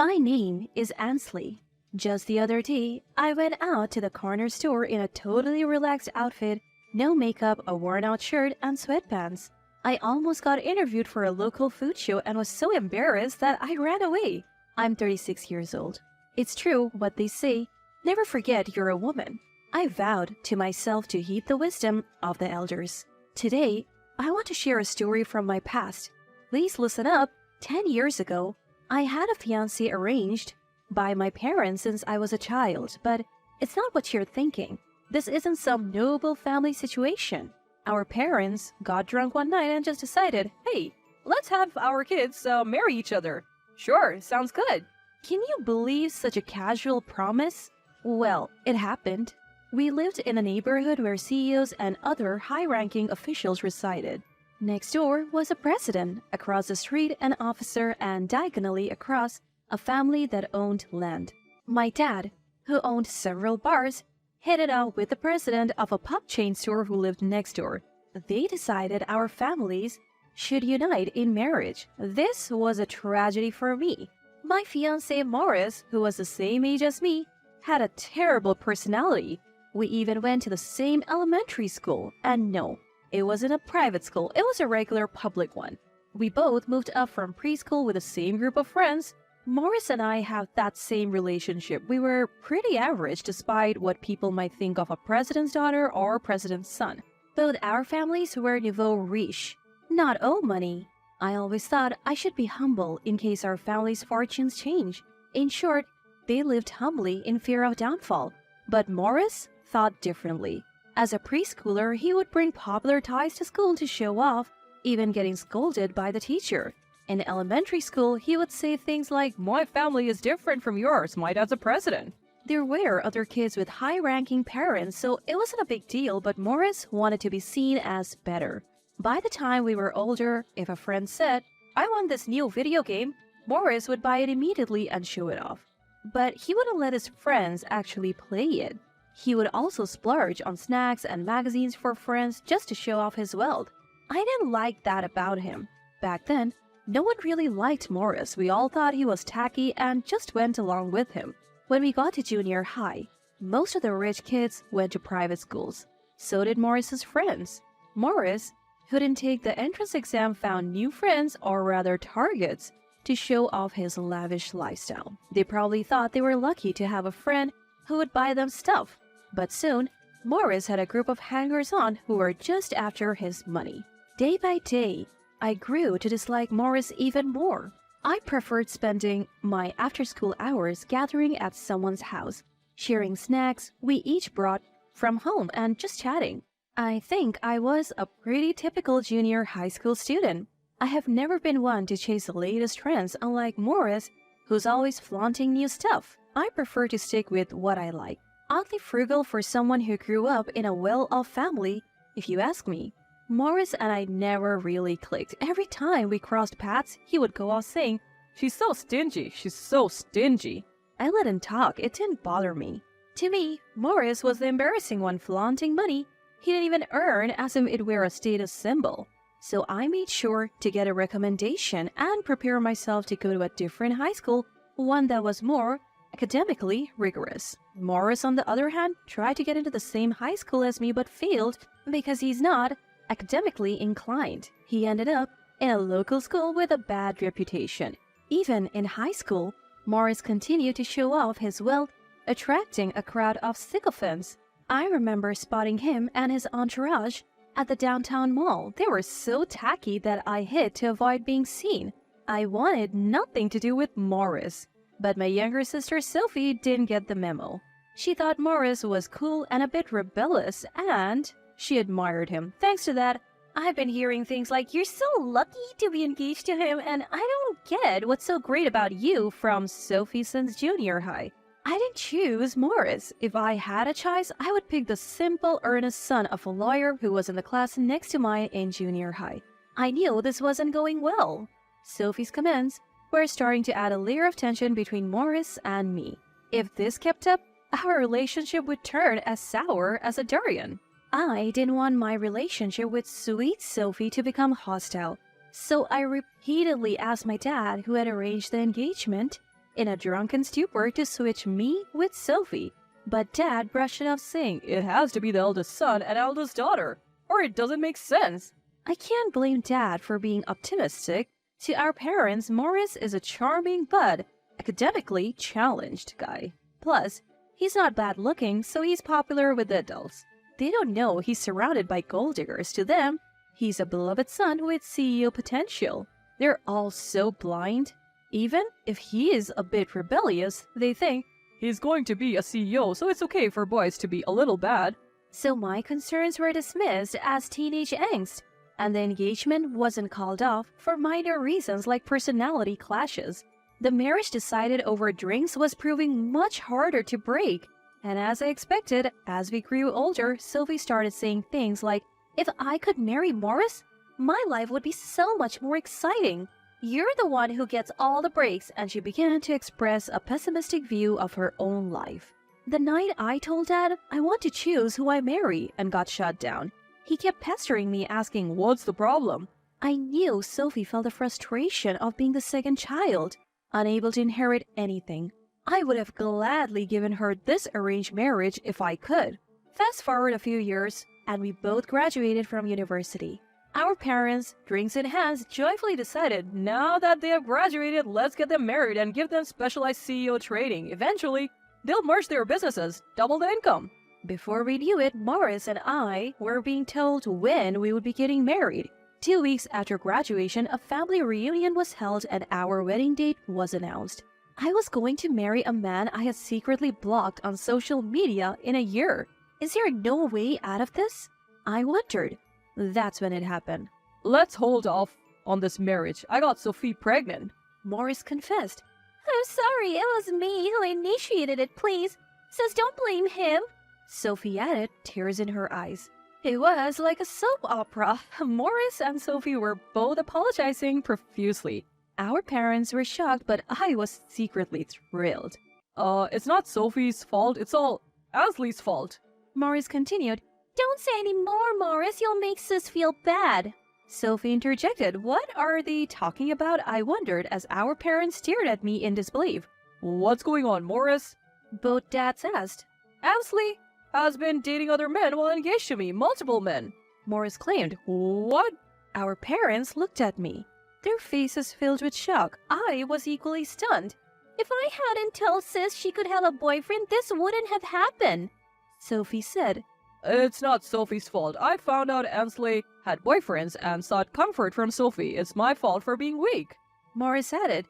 My name is Ansley. Just the other day, I went out to the corner store in a totally relaxed outfit, no makeup, a worn-out shirt, and sweatpants. I almost got interviewed for a local food show and was so embarrassed that I ran away. I'm 36 years old. It's true what they say, never forget you're a woman. I vowed to myself to heed the wisdom of the elders. Today, I want to share a story from my past. Please listen up. 10 years ago, I had a fiancé arranged by my parents since I was a child, but it's not what you're thinking. This isn't some noble family situation. Our parents got drunk one night and just decided, hey, let's have our kids marry each other. Sure, sounds good. Can you believe such a casual promise? Well, it happened. We lived in a neighborhood where CEOs and other high-ranking officials resided. Next door was a president, across the street an officer, and diagonally across, a family that owned land. My dad, who owned several bars, hit it out with the president of a pub chain store who lived next door. They decided our families should unite in marriage. This was a tragedy for me. My fiancé Morris, who was the same age as me, had a terrible personality. We even went to the same elementary school, and no, it wasn't a private school, it was a regular public one. We both moved up from preschool with the same group of friends. Morris and I have that same relationship. We were pretty average despite what people might think of a president's daughter or president's son. Both our families were nouveau riche, not old money. I always thought I should be humble in case our family's fortunes change. In short, they lived humbly in fear of downfall. But Morris thought differently. As a preschooler, he would bring popular toys to school to show off, even getting scolded by the teacher. In elementary school, he would say things like, my family is different from yours, my dad's a president. There were other kids with high-ranking parents, so it wasn't a big deal, but Morris wanted to be seen as better. By the time we were older, if a friend said, I want this new video game, Morris would buy it immediately and show it off. But he wouldn't let his friends actually play it. He would also splurge on snacks and magazines for friends just to show off his wealth. I didn't like that about him. Back then, no one really liked Morris. We all thought he was tacky and just went along with him. When we got to junior high, most of the rich kids went to private schools. So did Morris's friends. Morris, who didn't take the entrance exam, found new friends, or rather targets, to show off his lavish lifestyle. They probably thought they were lucky to have a friend who would buy them stuff. But soon, Morris had a group of hangers-on who were just after his money. Day by day, I grew to dislike Morris even more. I preferred spending my after-school hours gathering at someone's house, sharing snacks we each brought from home and just chatting. I think I was a pretty typical junior high school student. I have never been one to chase the latest trends, unlike Morris, who's always flaunting new stuff. I prefer to stick with what I like. Oddly frugal for someone who grew up in a well-off family, if you ask me. Morris and I never really clicked. Every time we crossed paths, he would go off saying, she's so stingy, she's so stingy. I let him talk, it didn't bother me. To me, Morris was the embarrassing one, flaunting money he didn't even earn as if it were a status symbol. So I made sure to get a recommendation and prepare myself to go to a different high school, one that was more academically rigorous. Morris, on the other hand, tried to get into the same high school as me but failed because he's not academically inclined. He ended up in a local school with a bad reputation. Even in high school, Morris continued to show off his wealth, attracting a crowd of sycophants. I remember spotting him and his entourage at the downtown mall. They were so tacky that I hid to avoid being seen. I wanted nothing to do with Morris. But my younger sister Sophie didn't get the memo. She thought Morris was cool and a bit rebellious, and she admired him. Thanks to that, I've been hearing things like, you're so lucky to be engaged to him, and I don't get what's so great about you, from Sophie since junior high. I didn't choose Morris. If I had a choice, I would pick the simple, earnest son of a lawyer who was in the class next to mine in junior high. I knew this wasn't going well. Sophie's comments were starting to add a layer of tension between Morris and me. If this kept up, our relationship would turn as sour as a durian. I didn't want my relationship with sweet Sophie to become hostile, so I repeatedly asked my dad, who had arranged the engagement, in a drunken stupor to switch me with Sophie. But Dad brushed it off, saying, "It has to be the eldest son and eldest daughter, or it doesn't make sense." I can't blame Dad for being optimistic. To our parents, Morris is a charming but academically challenged guy. Plus, he's not bad looking, so he's popular with the adults. They don't know he's surrounded by gold diggers. To them, he's a beloved son with CEO potential. They're all so blind. Even if he is a bit rebellious, they think, "He's going to be a CEO, so it's okay for boys to be a little bad." so my concerns were dismissed as teenage angst, and the engagement wasn't called off for minor reasons like personality clashes. The marriage decided over drinks was proving much harder to break, and as I expected, as we grew older, Sophie started saying things like, "If I could marry Morris, my life would be so much more exciting. You're the one who gets all the breaks," and she began to express a pessimistic view of her own life. The night I told Dad I want to choose who I marry and got shut down, he kept pestering me asking, "What's the problem?" I knew Sophie felt the frustration of being the second child, unable to inherit anything. I would have gladly given her this arranged marriage if I could. Fast forward a few years, and we both graduated from university. Our parents, drinks in hands, joyfully decided, Now that they have graduated, let's get them married and give them specialized CEO training. Eventually, they'll merge their businesses, double the income. before we knew it, Morris and I were being told when we would be getting married. 2 weeks after graduation, a family reunion was held and our wedding date was announced. I was going to marry a man I had secretly blocked on social media in a year. Is there no way out of this? I wondered. That's when it happened. "Let's hold off on this marriage. I got Sophie pregnant." Morris confessed. "I'm sorry, it was me who initiated it, please. Sis, don't blame him." Sophie added, tears in her eyes. It was like a soap opera. Morris and Sophie were both apologizing profusely. Our parents were shocked, but I was secretly thrilled. It's not Sophie's fault, it's all Ansley's fault." Morris continued, "Don't say any more, Morris. You'll make Sis feel bad." Sophie interjected. What are they talking about? I wondered as our parents stared at me in disbelief. "What's going on, Morris?" Both dads asked. "Ansley has been dating other men while engaged to me, multiple men." Morris claimed. "What?" Our parents looked at me, their faces filled with shock. I was equally stunned. "If I hadn't told Sis she could have a boyfriend, this wouldn't have happened," Sophie said. "It's not Sophie's fault. I found out Ansley had boyfriends and sought comfort from Sophie. It's my fault for being weak." Morris added.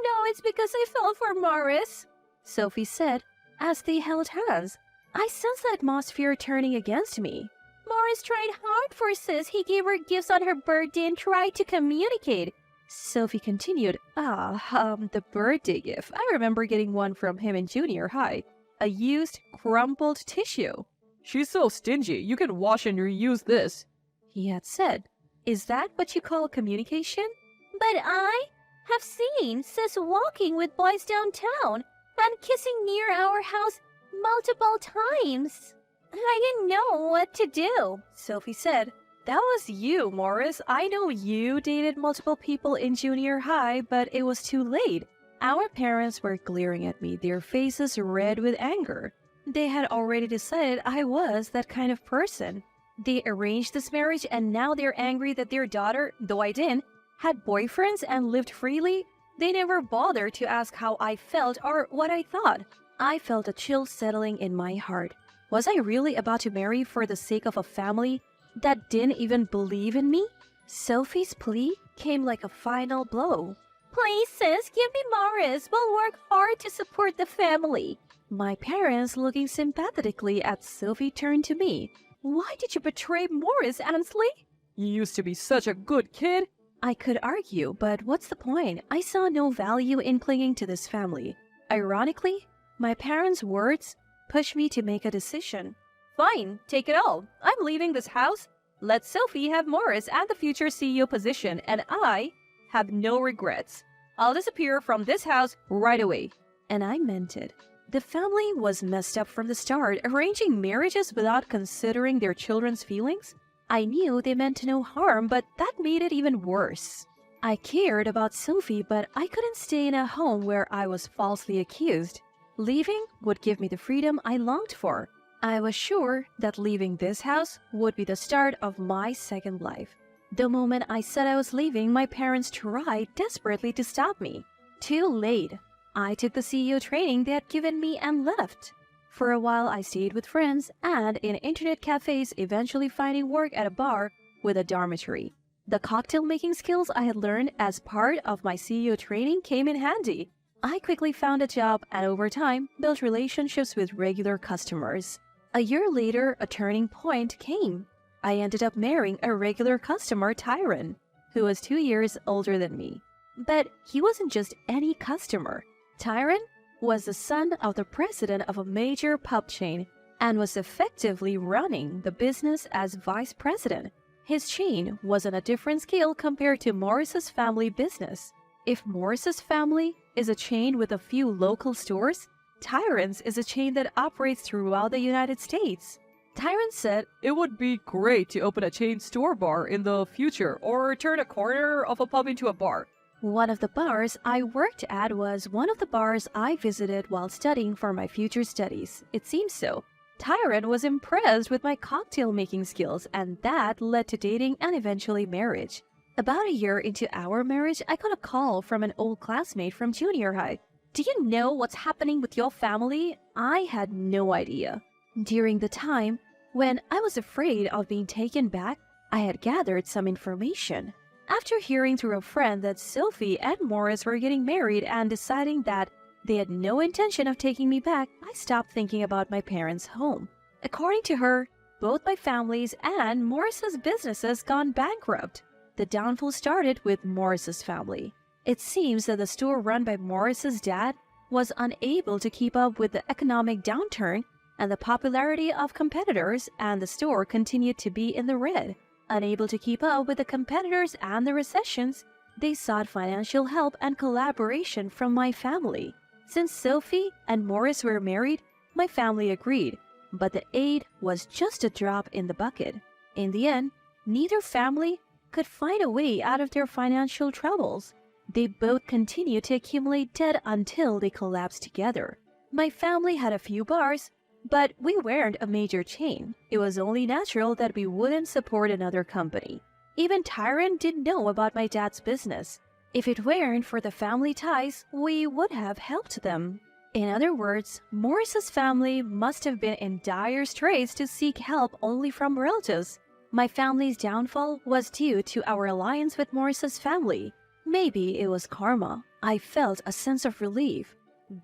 "No, it's because I fell for Morris," Sophie said, as they held hands. I sensed the atmosphere turning against me. "Morris tried hard for Sis. He gave her gifts on her birthday and tried to communicate." Sophie continued, the birthday gift. I remember getting one from him in junior high. A used, crumpled tissue. "She's so stingy. You can wash and reuse this," he had said. "Is that what you call communication?" "But I have seen Sis walking with boys downtown and kissing near our house multiple times. I didn't know what to do," Sophie said. "That was you, Morris. I know you dated multiple people in junior high, but it was too late." Our parents were glaring at me, their faces red with anger. They had already decided I was that kind of person. They arranged this marriage and now they're angry that their daughter, though I didn't, had boyfriends and lived freely. They never bothered to ask how I felt or what I thought. I felt a chill settling in my heart. Was I really about to marry for the sake of a family that didn't even believe in me? Sophie's plea came like a final blow. "Please, Sis, give me Morris. We'll work hard to support the family." My parents, looking sympathetically at Sophie, turned to me. "Why did you betray Morris, Ansley?" "You used to be such a good kid." I could argue, but what's the point? I saw no value in clinging to this family. Ironically, my parents' words pushed me to make a decision. "Fine, take it all. I'm leaving this house. Let Sophie have Morris and the future CEO position, and I have no regrets. I'll disappear from this house right away." And I meant it. The family was messed up from the start, arranging marriages without considering their children's feelings. I knew they meant no harm, but that made it even worse. I cared about Sophie, but I couldn't stay in a home where I was falsely accused. Leaving would give me the freedom I longed for. I was sure that leaving this house would be the start of my second life. The moment I said I was leaving, my parents tried desperately to stop me. Too late. I took the CEO training they had given me and left. For a while, I stayed with friends and in internet cafes, eventually finding work at a bar with a dormitory. The cocktail making skills I had learned as part of my CEO training came in handy. I quickly found a job and over time built relationships with regular customers. A year later, a turning point came. I ended up marrying a regular customer, Tyron, who was 2 years older than me. But he wasn't just any customer. Tyron was the son of the president of a major pub chain and was effectively running the business as vice president. His chain was on a different scale compared to Morris's family business. If Morris's family is a chain with a few local stores, Tyron's is a chain that operates throughout the United States. Tyron said It would be great to open a chain store bar in the future or turn a corner of a pub into a bar. one of the bars I worked at was one of the bars I visited while studying for my future studies. It seems so. Tyron was impressed with my cocktail making skills, and that led to dating and eventually marriage. About a year into our marriage, I got a call from an old classmate from junior high. Do you know what's happening with your family? I had no idea. During the time when I was afraid of being taken back, I had gathered some information. After hearing through a friend that Sophie and Morris were getting married and deciding that they had no intention of taking me back, I stopped thinking about my parents' home. According to her, both my families and Morris's businesses gone bankrupt. The downfall started with Morris's family. It seems that the store run by Morris's dad was unable to keep up with the economic downturn and the popularity of competitors, and the store continued to be in the red. Unable to keep up with the competitors and the recessions, they sought financial help and collaboration from my family. Since Sophie and Morris were married, my family agreed, but the aid was just a drop in the bucket. In the end, neither family could find a way out of their financial troubles. They both continued to accumulate debt until they collapsed together. My family had a few bars, but we weren't a major chain. It was only natural that we wouldn't support another company. Even Tyron didn't know about my dad's business. If it weren't for the family ties, we would have helped them. In other words, Morris's family must have been in dire straits to seek help only from relatives. My family's downfall was due to our alliance with Morris's family. Maybe it was karma. I felt a sense of relief.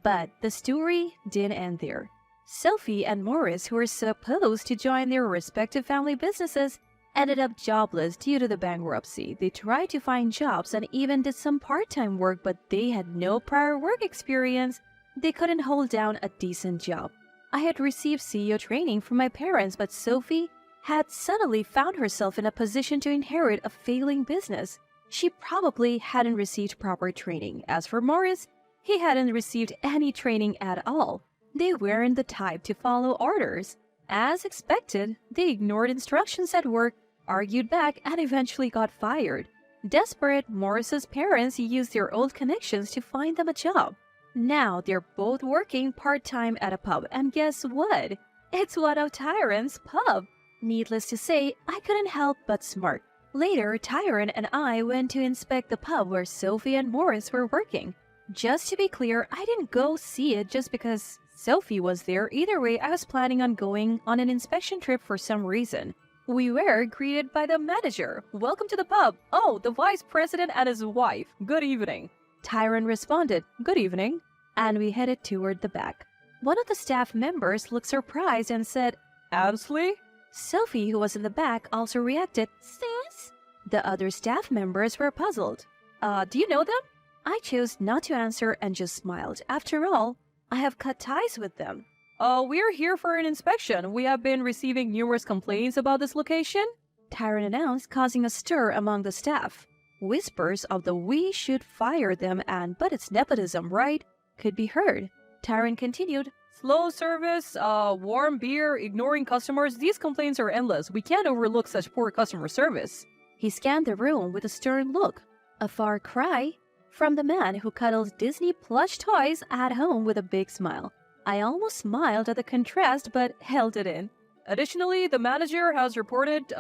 But the story didn't end there. Sophie and Morris, who were supposed to join their respective family businesses, ended up jobless due to the bankruptcy. They tried to find jobs and even did some part-time work, but they had no prior work experience. They couldn't hold down a decent job. I had received CEO training from my parents, but Sophie had suddenly found herself in a position to inherit a failing business. She probably hadn't received proper training. As for Morris, he hadn't received any training at all. They weren't the type to follow orders. As expected, they ignored instructions at work, argued back, and eventually got fired. Desperate, Morris's parents used their old connections to find them a job. Now they're both working part-time at a pub, and guess what? It's one of Tyron's pub. Needless to say, I couldn't help but smirk. Later, Tyron and I went to inspect the pub where Sophie and Morris were working. Just to be clear, I didn't go see it just because Sophie was there. Either way, I was planning on going on an inspection trip for some reason. We were greeted by the manager. "Welcome to the pub. Oh, the vice president and his wife. Good evening." Tyron responded, "Good evening." And we headed toward the back. One of the staff members looked surprised and said, Ansley? Sophie, who was in the back, also reacted, "Sis?" The other staff members were puzzled. Do you know them?" I chose not to answer and just smiled. After all, I have cut ties with them. We're here for an inspection. We have been receiving numerous complaints about this location," Tyron announced, causing a stir among the staff. Whispers of the "we should fire them" and "but it's nepotism, right?" could be heard. Tyron continued, "Slow service, warm beer, ignoring customers. These complaints are endless. We can't overlook such poor customer service." He scanned the room with a stern look. A far cry from the man who cuddles Disney plush toys at home with a big smile. I almost smiled at the contrast but held it in. Additionally, the manager has reported,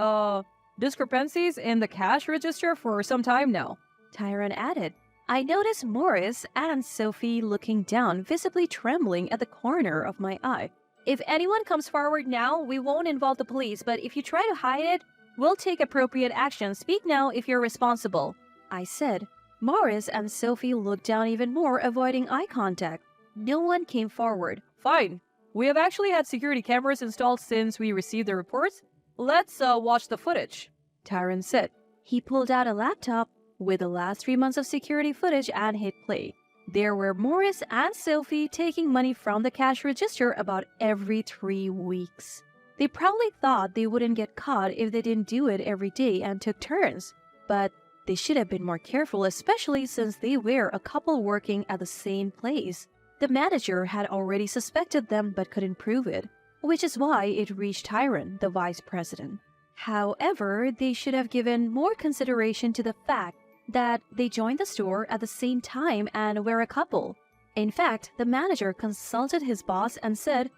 discrepancies in the cash register for some time now. Tyrone added. I noticed Morris and Sophie looking down, visibly trembling at the corner of my eye. If anyone comes forward now, we won't involve the police, but if you try to hide it, we'll take appropriate action. Speak now if you're responsible, I said. Morris and Sophie looked down even more, avoiding eye contact. No one came forward. Fine. We have actually had security cameras installed since we received the reports. Let's watch the footage, Tyrone said. He pulled out a laptop with the last 3 months of security footage and hit play. There were Morris and Sophie taking money from the cash register about every 3 weeks. They probably thought they wouldn't get caught if they didn't do it every day and took turns, but they should have been more careful, especially since they were a couple working at the same place. The manager had already suspected them but couldn't prove it, which is why it reached Tyrone, the vice president. However, they should have given more consideration to the fact that they joined the store at the same time and were a couple. In fact, the manager consulted his boss and said,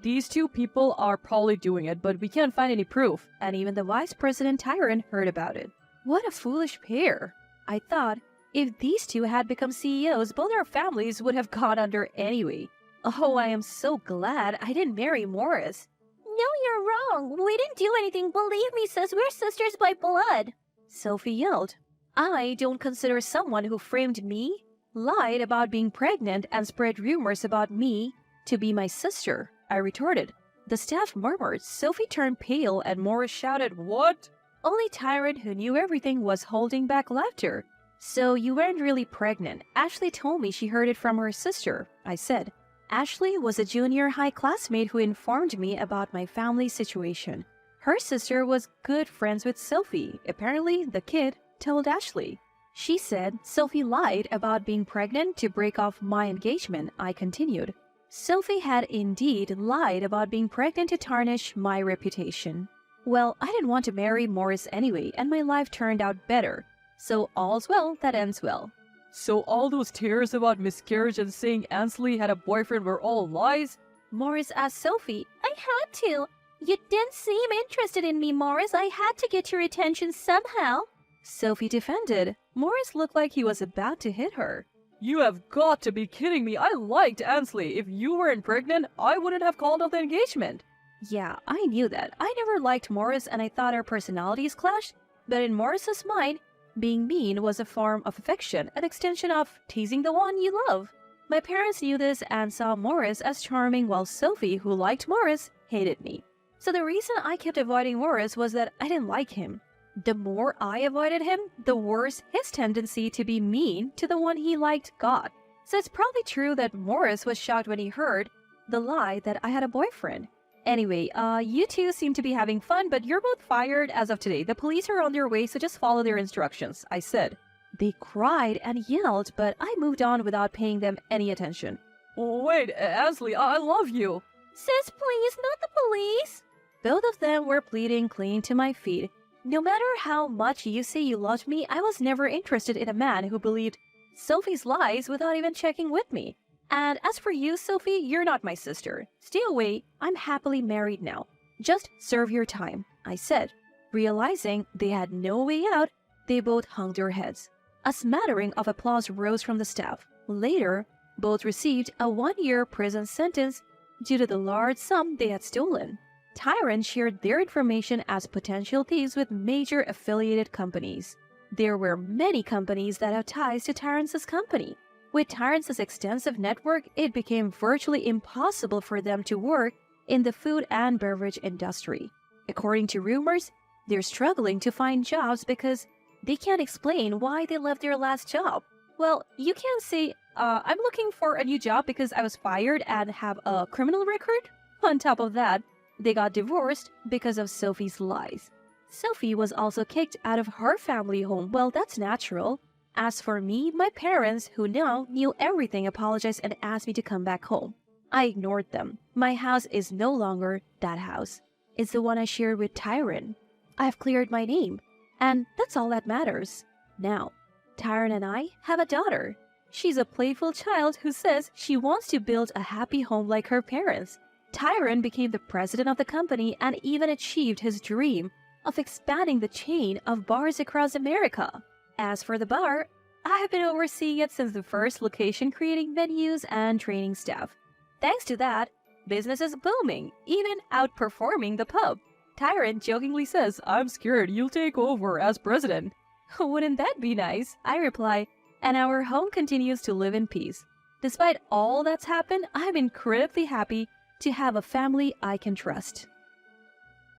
these two people are probably doing it, but we can't find any proof. And even the vice president Tyrone heard about it. What a foolish pair, I thought. If these two had become CEOs, both our families would have gone under anyway. Oh, I am so glad I didn't marry Morris. No, you're wrong. We didn't do anything. Believe me, sis, we're sisters by blood, Sophie yelled. I don't consider someone who framed me, lied about being pregnant, and spread rumors about me to be my sister, I retorted. The staff murmured. Sophie turned pale and Morris shouted, What? Only Tyrone, who knew everything, was holding back laughter. So you weren't really pregnant. Ashley told me she heard it from her sister, I said. Ashley was a junior high classmate who informed me about my family situation. Her sister was good friends with Sophie. Apparently, the kid told Ashley. She said Sophie lied about being pregnant to break off my engagement, I continued. Sophie had indeed lied about being pregnant to tarnish my reputation. Well, I didn't want to marry Morris anyway, and my life turned out better. So all's well that ends well. So all those tears about miscarriage and saying Ansley had a boyfriend were all lies? Morris asked Sophie. I had to. You didn't seem interested in me, Morris. I had to get your attention somehow, Sophie defended. Morris looked like he was about to hit her. You have got to be kidding me. I liked Ansley. If you weren't pregnant, I wouldn't have called off the engagement. Yeah, I knew that. I never liked Morris and I thought our personalities clashed. But in Morris's mind, being mean was a form of affection, an extension of teasing the one you love. My parents knew this and saw Morris as charming, while Sophie, who liked Morris, hated me. So the reason I kept avoiding Morris was that I didn't like him. The more I avoided him, the worse his tendency to be mean to the one he liked got. So it's probably true that Morris was shocked when he heard the lie that I had a boyfriend. Anyway, you two seem to be having fun, but you're both fired as of today. The police are on their way, so just follow their instructions, I said. They cried and yelled, but I moved on without paying them any attention. Wait, Ansley, I love you. Sis, please, not the police. Both of them were pleading, clinging to my feet. No matter how much you say you loved me, I was never interested in a man who believed Sophie's lies without even checking with me. And as for you, Sophie, you're not my sister. Stay away. I'm happily married now. Just serve your time, I said. Realizing they had no way out, they both hung their heads. A smattering of applause rose from the staff. Later, both received a 1-year prison sentence due to the large sum they had stolen. Tyrone shared their information as potential thieves with major affiliated companies. There were many companies that have ties to Tyrone's company. With Tyrone's extensive network, it became virtually impossible for them to work in the food and beverage industry. According to rumors, they're struggling to find jobs because they can't explain why they left their last job. Well, you can't say, I'm looking for a new job because I was fired and have a criminal record. On top of that, they got divorced because of Sophie's lies. Sophie was also kicked out of her family home. Well, that's natural. As for me, my parents, who now knew everything, apologized and asked me to come back home. I ignored them. My house is no longer that house. It's the one I shared with Tyrone. I've cleared my name, and that's all that matters. Now, Tyron and I have a daughter. She's a playful child who says she wants to build a happy home like her parents. Tyron became the president of the company and even achieved his dream of expanding the chain of bars across America. As for the bar, I have been overseeing it since the first location, creating venues and training staff. Thanks to that, business is booming, even outperforming the pub. Tyron jokingly says, I'm scared you'll take over as president. Wouldn't that be nice? I reply, and our home continues to live in peace. Despite all that's happened, I'm incredibly happy to have a family I can trust.